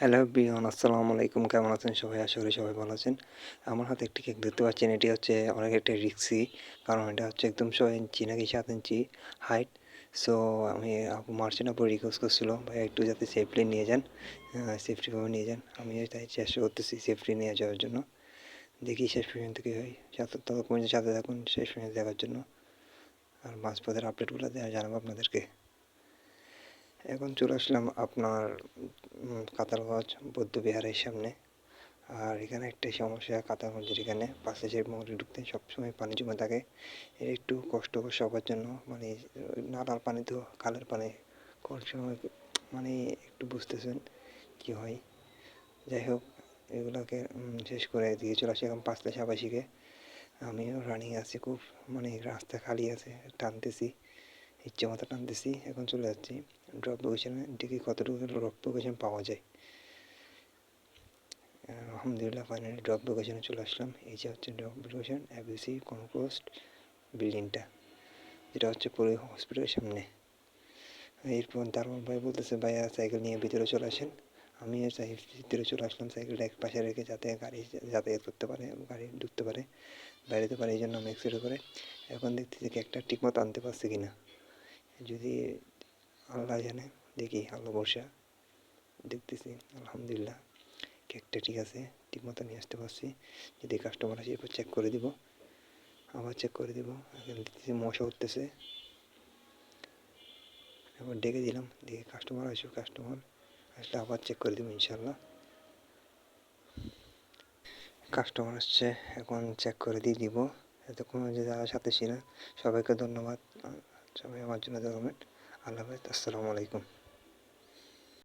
Hello everyone, আসসালামু আলাইকুম। কেমন আছেন সবাই? আশা করি সবাই ভালো আছেন। আমার হাতে একটি কেক দেখতে পাচ্ছেন, এটি হচ্ছে অনেক একটা রিস্কি, কারণ এটা হচ্ছে একদম 6 ইঞ্চি নাকি 7 ইঞ্চি হাইট। সো আমি মার্চেন্ট আপু রিকোয়েস্ট করছিল, ভাই একটু যাতে সেফলি নিয়ে যান, সেফটিভাবে নিয়ে যান। আমি তাই চেষ্টা করতেছি সেফটি নিয়ে যাওয়ার জন্য। দেখি শেষ পর্যন্ত কী হয়। ততক্ষণ সাথে থাকুন শেষ পর্যন্ত দেখার জন্য, আর মাঝপথের আপডেটগুলো দেওয়া জানাবো আপনাদেরকে। এখন চলে আসলাম আপনার কাতারগঞ্জ বৌদ্ধবিহারের সামনে। আর এখানে একটাই সমস্যা, কাতারগঞ্জের এখানে পাশে যে মঙ্গলে ঢুকতে সবসময় পানি জমে থাকে। এর একটু কষ্টকর সবার জন্য, মানে নালার পানি তো খালের পানি, কোন সময় মানে একটু বুঝতেছেন কী হয়। যাই হোক, এগুলোকে শেষ করে দিয়ে চলে আসি এখন 5 আবাসিকে। আমিও রানিং আছি খুব, মানে রাস্তা খালি আছে, টানতেছি, ইচ্ছে মতো টানতেছি। এখন চলে যাচ্ছি ড্রপ লোকেশনে, দেখি কতটুকু ড্রপ লোকেশন পাওয়া যায়। আলহামদুলিল্লাহ ফাইনালি ড্রপ লোকেশনে চলে আসলাম। এই যে হচ্ছে ড্রপ লোকেশন, এবিসি কনকোস্ট বিল্ডিংটা, যেটা হচ্ছে পুরো হসপিটালের সামনে। এরপর দারোয়ান ভাই বলতেছে, ভাইয়া সাইকেল নিয়ে ভিতরে চলে আসেন। আমি ভিতরে চলে আসলাম, সাইকেলটা এক পাশে রেখে যাতে গাড়ি যাতায়াত করতে পারে, গাড়ি ঢুকতে পারে, বেরোতে পারে, এই জন্য আমি এক্সিডেন্ট করে। এখন দেখতেছি কেকটা ঠিকমতো আনতে পারছি কিনা, যদি আল্লাহ জানে, দেখি আল্লাহ ভরসা। দেখতেছি আলহামদুলিল্লাহ কেকটা ঠিক আছে, ঠিকমতো নিয়ে আসতে পারছি। যদি কাস্টমার আসে এরপর চেক করে দিব, আবার চেক করে দিব। এখন দেখতেছি মশা উঠতেছে, এবার ডেকে দিলাম, দেখি কাস্টমার আসবে, কাস্টমার আসলে আবার চেক করে দেবো ইনশাল্লাহ। কাস্টমার আসছে, এখন চেক করে দিয়ে দিব। এতক্ষণ যে যারা সাথে ছিলেন সবাইকে ধন্যবাদ, সবাই আমার জন্য দোয়া করবেন। আল্লাহ হাফেজ, আসসালামু আলাইকুম।